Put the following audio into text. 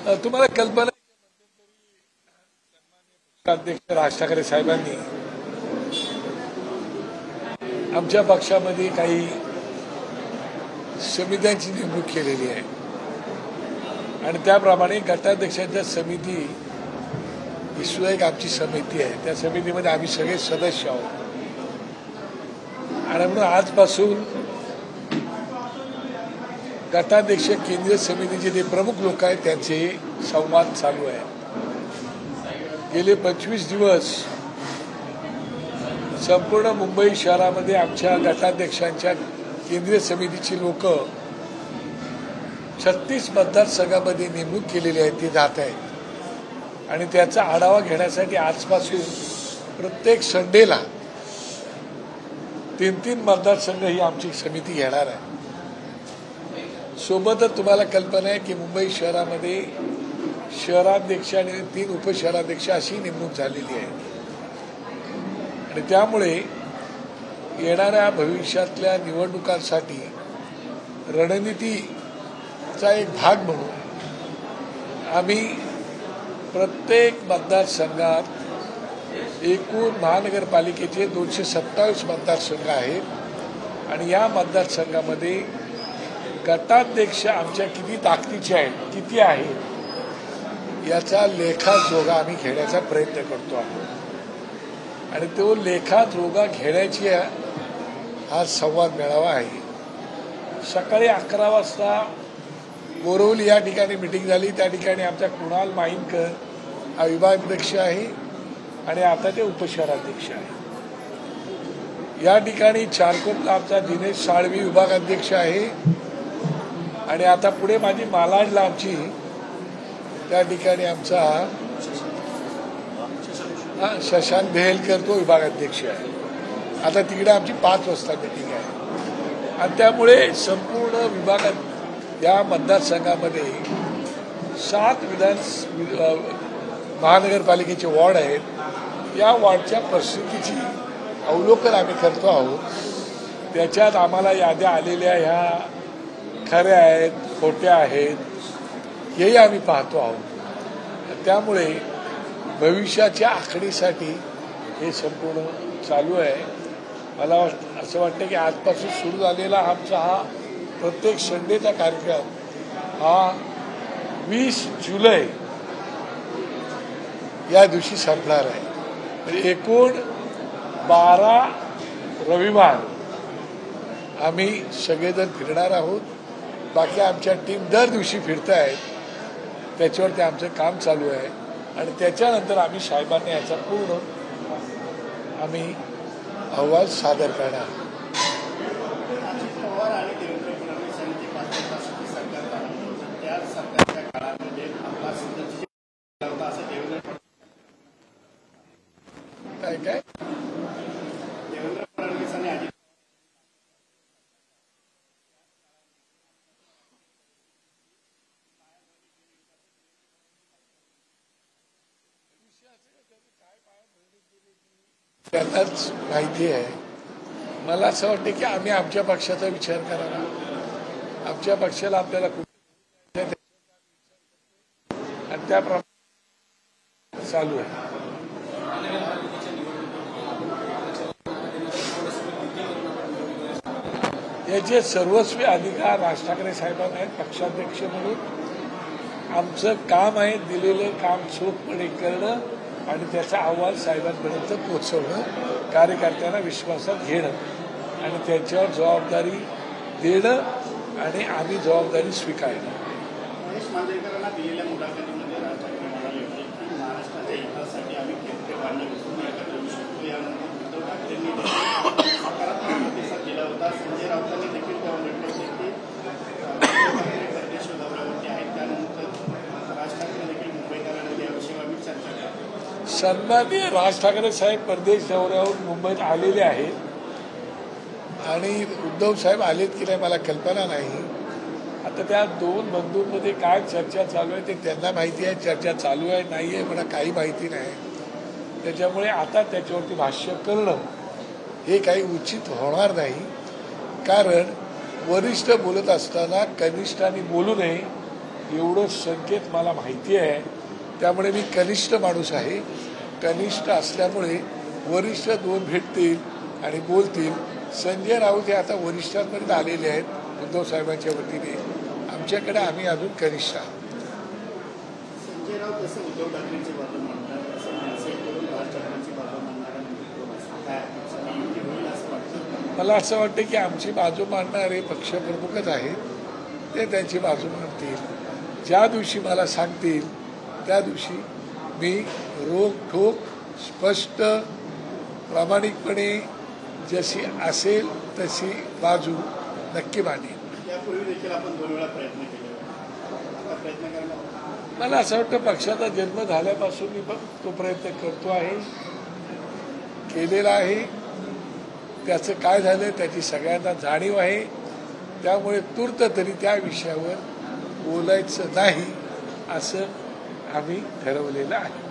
तुम्हाला कल्पना अध्यक्ष राज ठाकरे साहेबांनी आमच्या पक्षामध्ये काही समित्यांची नेमणूक केलेली आहे आणि त्याप्रमाणे गटाध्यक्षांच्या समिती ही सुद्धा एक आमची समिती आहे. त्या समितीमध्ये आम्ही सगळे सदस्य आहोत आणि म्हणून आजपासून गटाध्यक्ष केंद्रीय समितीचे जे प्रमुख लोक आहेत त्यांचे संवाद चालू आहे. गेले 25 दिवस संपूर्ण मुंबई शहरामध्ये आमच्या गटाध्यक्षांच्या केंद्रीय समितीची लोक 36 मतदारसंघामध्ये नेमणूक केलेली आहे, ती जात आहेत आणि त्याचा आढावा घेण्यासाठी आजपासून प्रत्येक संडेला 3-3 मतदारसंघ ही आमची समिती घेणार आहे. सोबतच तुम्हाला कल्पना आहे की मुंबई शहरामध्ये शहराध्यक्ष आणि 3 उपशहराध्यक्ष अशी नेमणूक झालेली आहे आणि त्यामुळे येणाऱ्या भविष्यातल्या निवडणुकांसाठी रणनीतीचा एक भाग म्हणून आम्ही प्रत्येक मतदारसंघात एकूण महानगरपालिकेचे 227 मतदारसंघ आहेत आणि या मतदारसंघामध्ये गटाध्यक्ष आमच्या किती ताकदीचे आहेत, किती आहेत याचा लेखाजोगा आम्ही घेण्याचा प्रयत्न करतो आहोत आणि तो लेखाजोगा घेण्याची हा संवाद मेळावा आहे. सकाळी 11 वाजता बोरवली या ठिकाणी मिटिंग झाली. त्या ठिकाणी आमचा कुणाल माईनकर हा विभागाध्यक्ष आहे आणि आता ते उपशहराध्यक्ष आहे. या ठिकाणी चारकोपला आमचा दिनेश साळवी विभागाध्यक्ष आहे आणि आता पुढे माझी मालाडला आमची त्या ठिकाणी आमचा शशांक बेहेलकर तो विभागाध्यक्ष आहे. आता तिकडे आमची 5 वाजता मिटिंग आहे आणि त्यामुळे संपूर्ण विभागात या मतदारसंघामध्ये 7 महानगरपालिकेचे वॉर्ड आहेत. या वॉर्डच्या परिस्थितीची अवलोकन आम्ही करतो आहोत. त्याच्यात आम्हाला याद्या आलेल्या ह्या खऱ्या आहेत, खोट्या आहेत हेही आम्ही पाहतो आहोत. त्यामुळे भविष्याच्या आखणीसाठी हे संपूर्ण चालू आहे. मला असं वाटतं की आजपासून सुरू झालेला आमचा हा प्रत्येक संडेचा कार्यक्रम हा 20 जुलै या दिवशी संपणार आहे. म्हणजे एकूण 12 रविवार आम्ही सगळेजण फिरणार आहोत. बाकी आमच्या टीम दर दिवशी फिरत आहेत. त्याच्यावरती आमचं काम चालू आहे आणि त्याच्यानंतर आम्ही साहेबांना याचा पूर्ण आम्ही अहवाल सादर करणार. काय काय त्यांनाच माहिती आहे. मला असं वाटतं की आम्ही आमच्या पक्षाचा विचार करावा. आमच्या पक्षाला आपल्याला आणि त्याप्रमाणे चालू आहे. याचे सर्वस्वी अधिकार राज ठाकरे साहेबांना आहेत पक्षाध्यक्ष म्हणून. आमचं काम आहे दिलेलं काम चोखपणे करणं आणि त्याचा अहवाल साहेबांपर्यंत पोहोचवणं, कार्यकर्त्यांना विश्वासात घेणं आणि त्यांच्यावर जबाबदारी देणं आणि आम्ही जबाबदारी स्वीकारणं. दिलेल्या मुलाखतीमध्ये राज ठाकरे म्हणाले होते की महाराष्ट्राच्या हितासाठी आम्ही केंद्रीय बांधणी घेऊन करू शकतो. यानंतर उद्धव ठाकरेंनी सकारात्मक प्रतिसाद दिला होता. संजय राऊतांनी देखील म्हटले होते की परदेश दौऱ्यावरती आहेत. त्यानंतर राज ठाकरे देखील मुंबईकरांना याविषयी आम्ही चर्चा करू. सन्माननीय राज ठाकरे साहेब परदेश दौऱ्यावरून मुंबईत आलेले आहेत आणि उद्धव साहेब आलेत की नाही मला कल्पना नाही. आता त्या 2 बंधूंमध्ये काय चर्चा चालू आहे ते त्यांना माहिती आहे. चर्चा चालू आहे नाही आहे मला काही माहिती नाही. त्याच्यामुळे आता त्याच्यावरती भाष्य करणं हे काही उचित होणार नाही. कारण वरिष्ठ बोलत असताना कनिष्ठांनी बोलू नये एवढं संकेत मला माहिती आहे. त्यामुळे मी कनिष्ठ माणूस आहे. कनिष्ठ असल्यामुळे वरिष्ठ दोन भेटतील आणि बोलतील. संजय राऊत हे आता वरिष्ठांपर्यंत आलेले आहेत उद्धव साहेबांच्या वतीने. आमच्याकडे आम्ही अजून कनिष्ठ आहोत. संजय राऊत जसं उद्धव ठाकरेंची बाजू मांडतात तसं मनसे करून राज ठाकरेंची बाजू मांडणारा मला असं वाटतं की आमची बाजू मांडणारे पक्षप्रमुखच आहेत. ते त्यांची बाजू मांडतील. ज्या दिवशी मला सांगतील त्या दिवशी मी रोखठोक स्पष्ट प्रामाणिकपणे जशी असेल तशी बाजू नक्की मांडेन. यापूर्वी देखील आपण 2 वेळा प्रयत्न केले. आता प्रयत्न करणार. मला असं वाटतं पक्षाचा जन्म झाल्यापासून मी तो प्रयत्न करतो आहे, केलेला आहे. त्याचं काय झालं त्याची सगळ्यांना जाणीव आहे. त्यामुळे तूर्त तरी त्या विषयावर बोलायचं नाही असं आम्ही ठरवलेलं आहे.